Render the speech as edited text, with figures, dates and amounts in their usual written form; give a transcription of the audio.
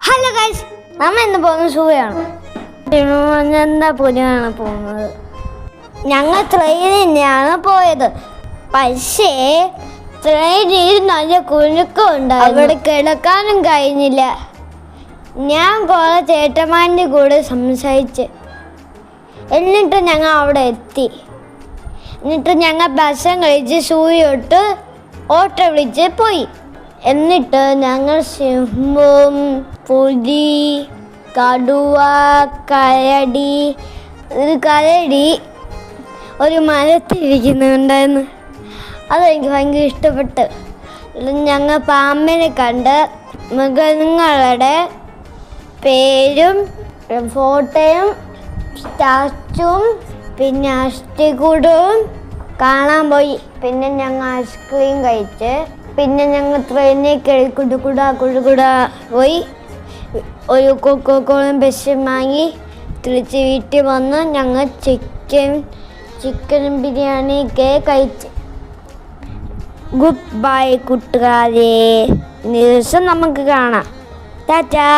Hello guys, നമ്മൾ ഇന്ന് പോകുന്നത് സൂയാണ്. എന്താ പുതിയാണ് പോകുന്നത്. ഞങ്ങൾ ട്രെയിനിൽ തന്നെയാണ് പോയത്. പക്ഷേ ട്രെയിനിൽ നല്ല കുലുക്കമുണ്ട്. അവിടെ കിടക്കാനും കഴിഞ്ഞില്ല. ഞാൻ കുറേ ചേട്ടന്മാരുടെ കൂടെ സംസാരിച്ച് എന്നിട്ട് ഞങ്ങൾ അവിടെ എത്തി. എന്നിട്ട് ഞങ്ങൾ ഭക്ഷണം കഴിച്ച് സൂയോട്ട് ഓട്ടോ വിളിച്ച് പോയി. എന്നിട്ട് ഞങ്ങൾ സിംഹം, പുലി, കടുവ, കരടി ഒരു മരത്തിരിക്കുന്നുണ്ടായിരുന്നു. അതെനിക്ക് ഭയങ്കര ഇഷ്ടപ്പെട്ടു. ഞങ്ങൾ പാമ്പിനെ കണ്ട് മൃഗങ്ങളുടെ പേരും ഫോട്ടോയും സ്റ്റാച്ചുവും പിന്നെ അസ്ഥികൂടവും കാണാൻ പോയി. പിന്നെ ഞങ്ങൾ ഐസ്ക്രീം കഴിച്ച് പിന്നെ ഞങ്ങൾ ട്രെയിനിൽ കയറി കുടുകുടാ പോയി. ഒരു കൊക്കോക്കോളും ബസ്സും വാങ്ങി തിരിച്ച് വീട്ടിൽ വന്ന് ഞങ്ങൾ ചിക്കൻ ബിരിയാണിയൊക്കെ കഴിച്ച്. ഗുഡ് ബൈ കൂട്ടുകാരെ, ദിവസം നമുക്ക് കാണാം. ടാറ്റാ.